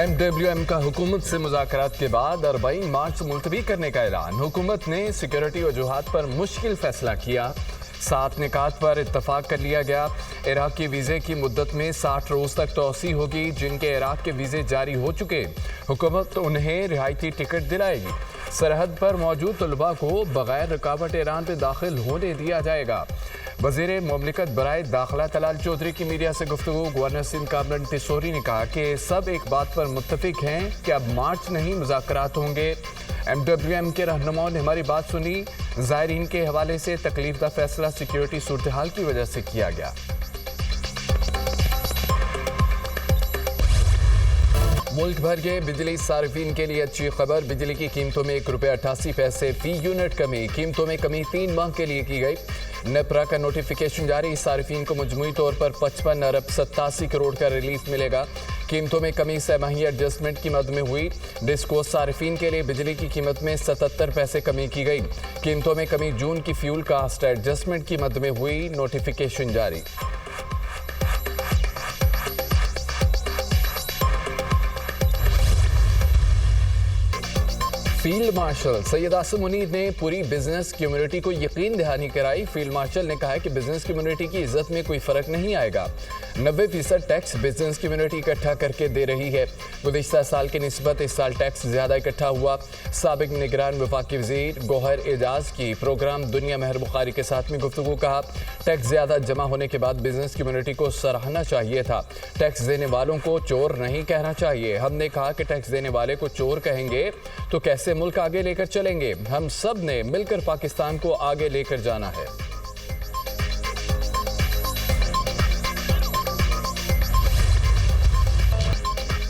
MWM का हुकूमत से मुज़ाकरात के बाद 40 मार्च मुलतवी करने का ऐलान। हुकूमत ने सिक्योरिटी वजूहात पर मुश्किल फैसला किया। 7 निकात पर इत्तफाक कर लिया गया। इराक की वीज़े की मुद्दत में 60 रोज़ तक तोसी होगी। जिनके इराक के वीज़े जारी हो चुके, हुकूमत उन्हें रिहायती टिकट दिलाएगी। सरहद पर मौजूद तलबा को बगैर रुकावट ईरान में दाखिल होने दिया जाएगा। वज़ीर मुमलिकत बराए दाखिला तलाल चौधरी की मीडिया से गुफ्तगू। गवर्नर सिंध कामरान टिसोरी ने कहा कि सब एक बात पर मुत्तफिक हैं कि अब मार्च नहीं मुज़ाकरात होंगे। MWM के रहनुमाओं ने हमारी बात सुनी। ज़ायरीन के हवाले से तकलीफ का फैसला सिक्योरिटी सूरत हाल की वजह से किया गया। मुल्क भर के बिजली सार्फिन के लिए अच्छी खबर। बिजली की कीमतों में ₹1.88 फी यूनिट कमी। कीमतों में कमी 3 माह के लिए की गई। नेपरा का नोटिफिकेशन जारी। सार्फिन को मजमूई तौर पर 55 अरब 87 करोड़ का रिलीफ मिलेगा। कीमतों में कमी सहमाही एडजस्टमेंट की मद में हुई। डिस्को सार्फिन के लिए बिजली की कीमत में 77 पैसे कमी की गई। कीमतों में कमी जून की फ्यूल कास्ट एडजस्टमेंट की मद में हुई। नोटिफिकेशन जारी। फील्ड मार्शल सैयद आसिम मुनीर ने पूरी बिजनेस कम्युनिटी को यकीन दहानी कराई। फील्ड मार्शल ने कहा कि बिजनेस कम्युनिटी की इज्जत में कोई फर्क नहीं आएगा। 90% टैक्स बिजनेस कम्युनिटी इकट्ठा करके दे रही है। गुज़िश्ता साल की निस्बत इस साल टैक्स ज़्यादा इकट्ठा हुआ। साबिक निगरान वफाकी वज़ीर गौहर एजाज की प्रोग्राम दुनिया महर बुखारी के साथ में गुफ्तगू। कहा टैक्स ज़्यादा जमा होने के बाद बिजनेस कम्युनिटी को सराहना चाहिए था। टैक्स देने वालों को चोर नहीं कहना चाहिए। हमने कहा कि टैक्स देने वाले को चोर कहेंगे तो कैसे मुल्क आगे लेकर चलेंगे। हम सब ने मिलकर पाकिस्तान को आगे लेकर जाना है।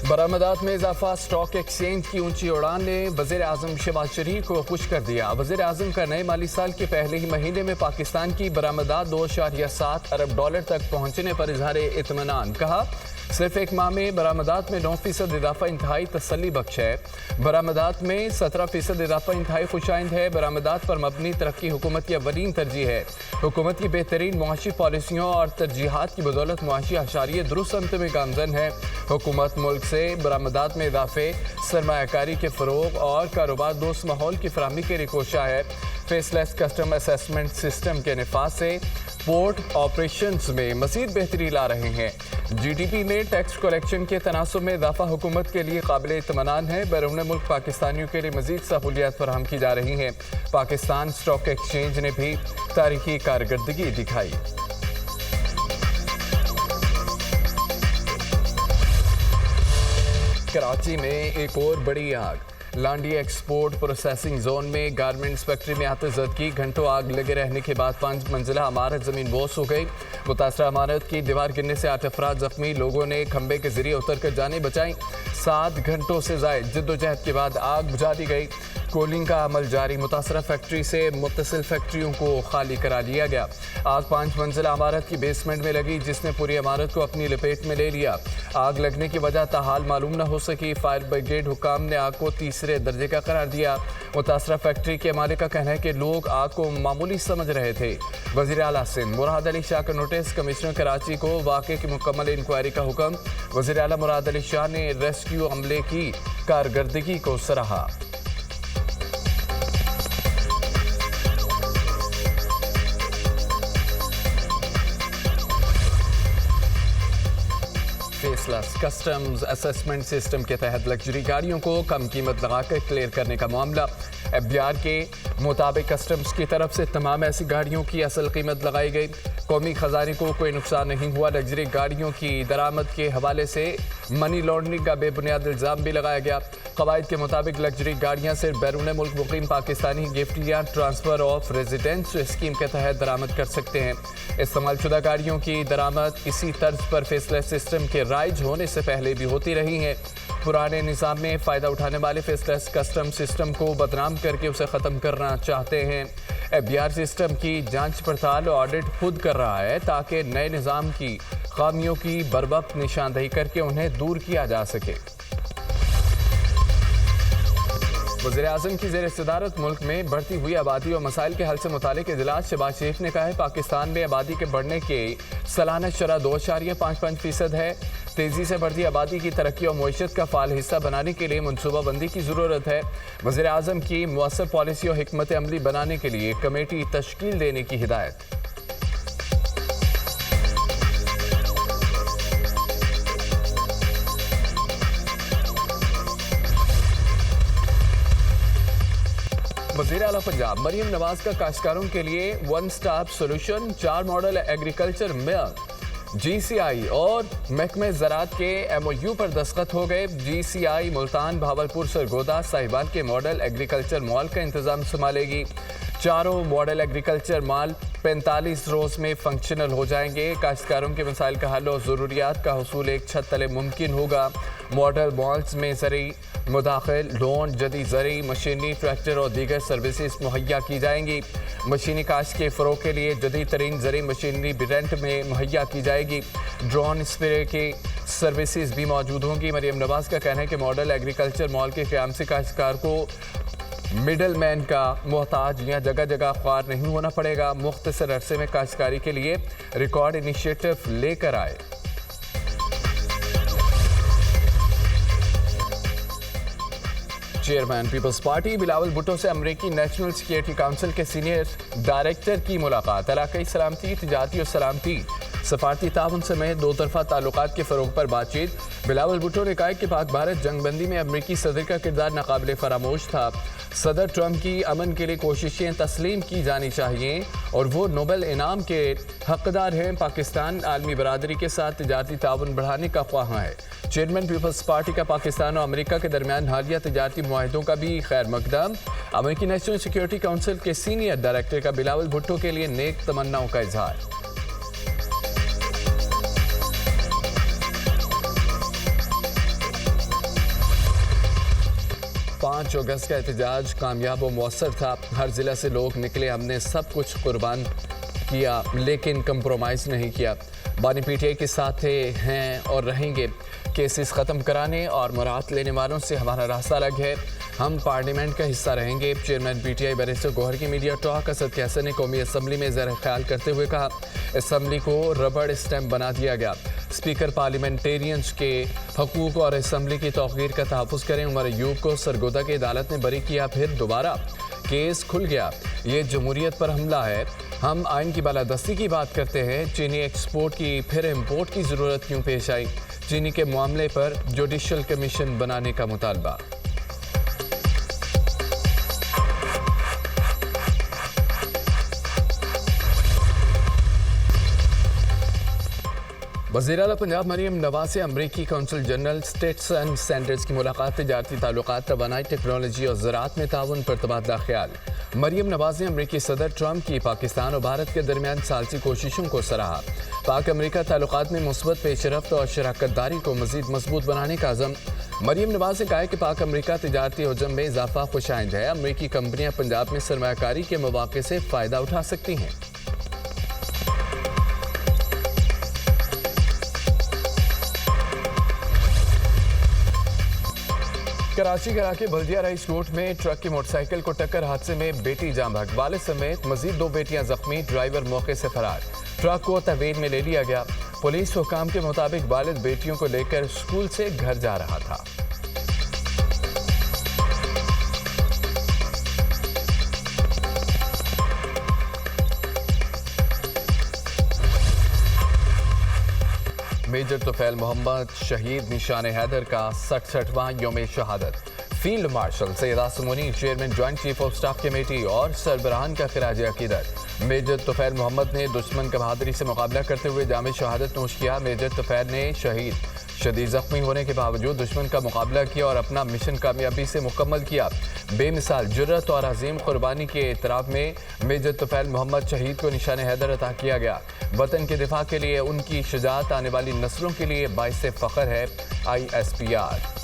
बरामदात में इजाफा। स्टॉक एक्सचेंज की ऊंची उड़ान ने वज़ीर आज़म शहबाज शरीफ को खुश कर दिया। वज़ीर आज़म का नए माली साल के पहले ही महीने में पाकिस्तान की बरामदात $2.7 अरब तक पहुंचने पर इजहार इत्मीनान। कहा सिर्फ एक माह में बरामदात में 9% इजाफा इंतहाई तसल्ली बख्श है। बरामदात में 17% इजाफा इंतहाई खुशाइंद है। बरामदात पर मबनी तरक्की हुकूमत की अवलीन तरजीह है। हुकूमत की बेहतरीन मुआशी पॉलिसियों और तरजीहात की बदौलत मुआशी आशारिये दुरुस्त समत में गामजन है। हुकूमत मुल्क से बरामदात में इजाफे, सरमायाकारी के फ़रोग और कारोबार दोस्त माहौल की फराहमी के लिए कोशा है। फेसलेस कस्टम असेसमेंट सिस्टम के नफाज से पोर्ट ऑपरेशंस में मज़ीद बेहतरी ला रहे हैं। GDP में टैक्स कलेक्शन के तनासब में इजाफा हुकूमत के लिए काबिल इत्मीनान है। बैरून मुल्क पाकिस्तानियों के लिए मज़ीद सहूलियात फराहम की जा रही हैं। पाकिस्तान स्टॉक एक्सचेंज ने भी तारीखी कारकर्दगी दिखाई। कराची में एक और बड़ी आग। लांडी एक्सपोर्ट प्रोसेसिंग जोन में गारमेंट्स फैक्ट्री में आतिशबाजी। घंटों आग लगे रहने के बाद 5 मंजिला इमारत जमीन बोस हो गई। मुतासरा इमारत की दीवार गिरने से 8 अफराद जख्मी। लोगों ने खंबे के जरिए उतर कर जानें बचाई। 7 घंटों से ज़ायद जद्दोजहद के बाद आग बुझा दी गई। कूलिंग का अमल जारी। मुतासरा फैक्ट्री से मुत्तसिल फैक्ट्रियों को खाली करा लिया गया। आग 5 मंजिला इमारत की बेसमेंट में लगी, जिसने पूरी इमारत को अपनी लपेट में ले लिया। आग लगने की वजह ताहाल मालूम न हो सकी। फायर ब्रिगेड हुकाम ने आग को तीसरे दर्जे का करार दिया। मुतासरा फैक्ट्री के मालिक का कहना है कि लोग आग को मामूली समझ रहे थे। वज़ीर आला सिंध मुराद अली शाह का नोटिस। कमिश्नर कराची को वाक़े की मुकम्मल इंक्वायरी का हुक्म। वज़ीर आला मुराद अली शाह ने रेस्क्यू अमले की कारकर्दगी को सराहा। फेसलेस कस्टम्स असेसमेंट सिस्टम के तहत लग्जरी गाड़ियों को कम कीमत लगाकर क्लियर करने का मामला। FBR के मुताबिक कस्टम्स की तरफ से तमाम ऐसी गाड़ियों की असल कीमत लगाई गई। कौमी खजाने को कोई नुकसान नहीं हुआ। लग्जरी गाड़ियों की दरामद के हवाले से मनी लॉन्ड्रिंग का बेबुनियाद इल्ज़ाम भी लगाया गया। क़वाइद के मुताबिक लग्जरी गाड़ियाँ सिर्फ बैरून मुल्क मुकीम पाकिस्तानी गिफ्ट या ट्रांसफ़र ऑफ रेजिडेंस स्कीम के तहत दरामद कर सकते हैं। इस्तेमाल शुदा गाड़ियों की दरामद इसी तर्ज पर फेसलेस सिस्टम के राइज होने से पहले भी होती रही हैं। पुराने निज़ाम में फ़ायदा उठाने वाले फेसलेस कस्टम सिस्टम को बदनाम करके उसे ख़त्म करना चाहते हैं। FBR सिस्टम की जांच पड़ताल ऑडिट खुद कर रहा है ताकि नए निज़ाम की खामियों की बरवक्त निशानदेही करके उन्हें दूर किया जा सके। वज़ीर-ए-आज़म की ज़ेर सदारत मुल्क में बढ़ती हुई आबादी और मसाइल के हल से मुतालिक इजलास शहबाज शरीफ ने कहा है पाकिस्तान में आबादी के बढ़ने के सालाना शरह 2.55% है। तेज़ी से बढ़ती आबादी की तरक्की और मईशत का फ़ाल हिस्सा बनाने के लिए मनसूबाबंदी की ज़रूरत है। वज़ीर-ए-आज़म की मुअस्सर पॉलिसी और हिकमत अमली बनाने के लिए कमेटी तश्कील देने की हिदायत। वज़ीर आला पंजाब मरियम नवाज का काश्तकारों के लिए one stop solution 4 model agriculture मिल GCI और महकमे ज़राअत के MOU पर दस्तखत हो गए। GCI मुल्तान, भावलपुर, सरगोदा, साहिवाल के मॉडल एग्रीकल्चर मॉल का इंतजाम संभालेगी। चारों मॉडल एग्रीकल्चर मॉल 45 रोज़ में फंक्शनल हो जाएंगे। काश्तकारों के मसाइल का हल और ज़रूरियात का हुसूल एक छत तले मुमकिन होगा। मॉडल मॉल्स में ज़री मुदाखिल, लोन, जदीद ज़री मशीनरी, ट्रैक्टर और दीगर सर्विसेज मुहैया की जाएंगी। मशीनी काश्त के फ़रोग़ के लिए जदीद तरीन ज़री मशीनरी भी रेंट में मुहैया की जाएगी। ड्रोन स्प्रे की सर्विसेज भी मौजूद होंगी। मरियम नवाज का कहना है कि मॉडल एग्रीकल्चर मॉल के क़याम से काश्तकार को मिडल मैन का मोहताज या जगह जगह ख्वार नहीं होना पड़ेगा। मुख्तसर अरसे में काश्तकारी के लिए रिकॉर्ड इनिशिएटिव लेकर आए। चेयरमैन पीपल्स पार्टी बिलावल भुट्टो से अमरीकी नेशनल सिक्योरिटी काउंसिल के सीनियर डायरेक्टर की मुलाकात। इलाकाई सलामती, तिजारती और सलामती, सफारती ताउन समेत दो तरफा ताल्लुकात के फ़रोग़ पर बातचीत। बिलावल भुट्टो ने कहा कि पाक भारत जंगबंदी में अमरीकी सदर का किरदार नाकाबिले फरामोश था। सदर ट्रंप की अमन के लिए कोशिशें तस्लीम की जानी चाहिए और वो नोबेल इनाम के हकदार हैं। पाकिस्तान आलमी बरादरी के साथ तिजारती ताउन बढ़ाने का ख्वाह है। चेयरमैन पीपल्स पार्टी का पाकिस्तान और अमेरिका के दरमियान हालिया तिजारती मुआहिदों का भी खैर मकदम। अमेरिकी नेशनल सिक्योरिटी काउंसिल के सीनियर डायरेक्टर का बिलावल भुट्टो के लिए नेक तमन्नाओं का इजहार। 5 अगस्त का एहतजाज कामयाब और मौसर था। हर ज़िला से लोग निकले, हमने सब कुछ कुर्बान किया लेकिन कंप्रोमाइज़ नहीं किया। बानी PTI के साथ थे, हैं और रहेंगे। केसेस ख़त्म कराने और मुराद लेने वालों से हमारा रास्ता अलग है। हम पार्लियामेंट का हिस्सा रहेंगे। चेयरमैन PTI बैरिस्टर गौहर की मीडिया टॉक। असद कैसर ने कौमी असम्बली में ज़रा ख्याल करते हुए कहा असम्बली को रबड़ स्टैम्प बना दिया गया। स्पीकर पार्लियामेंटेरियंस के हकूक़ और असम्बली की तौक़ीर का तहफ़्फ़ुज़ करें। उमर अयूब को सरगोदा की अदालत ने बरी किया, फिर दोबारा केस खुल गया। ये जमहूरियत पर हमला है। हम आइन की बालादस्ती की बात करते हैं। चीनी एक्सपोर्ट की फिर इम्पोर्ट की ज़रूरत क्यों पेश आई? चीनी के मामले पर जुडिशल कमीशन बनाने का मुतालबा। वज़ीर आला पंजाब मरियम नवाज से अमरीकी consul general states and centres की मुलाकात। तिजारती ताल्लुकात, तवानाई, टेक्नोलॉजी और ज़राअत में ताउन पर तबादला ख्याल। मरियम नवाज ने अमरीकी सदर ट्रंप की पाकिस्तान और भारत के दरमियान सालसी कोशिशों को सराहा। पाक अमरीका ताल्लुकात में मुस्बत पेशरफ्त और शराकतदारी को मज़ीद मजबूत बनाने का अज़म। मरियम नवाज ने कहा है कि पाक अमरीका तिजारती हजम में इजाफा खुशाइंद है। अमरीकी कंपनियां पंजाब में सरमायाकारी के मौके से फ़ायदा उठा सकती हैं। कराची के बल्दिया राइस रोड में ट्रक की मोटरसाइकिल को टक्कर, हादसे में बेटी जाँ बहक, वालिद समेत मजीद 2 बेटियां जख्मी, ड्राइवर मौके से फरार। ट्रक को तहवील में ले लिया गया। पुलिस हुकाम के मुताबिक वालिद बेटियों को लेकर स्कूल से घर जा रहा था। मेजर तुफैल मोहम्मद शहीद निशान हैदर का 67वां यौम शहादत। Field marshal Syed Asim Munir, chairman joint chief of staff committee और सरबराहान का खिराज अकीदत। मेजर तुफैल मोहम्मद ने दुश्मन का बहादुरी से मुकाबला करते हुए जाम शहादत नोश किया। मेजर तुफैल ने शदीद जख्मी होने के बावजूद दुश्मन का मुकाबला किया और अपना मिशन कामयाबी से मुकम्मल किया। बेमिसाल जुर्रत और अजीम कुर्बानी के एतराफ़ में मेजर तुफैल मोहम्मद शहीद को निशान हैदर अता किया गया। वतन के दिफा के लिए उनकी शुजाअत आने वाली नस्लों के लिए बाइस फ़ख्र है। ISPR।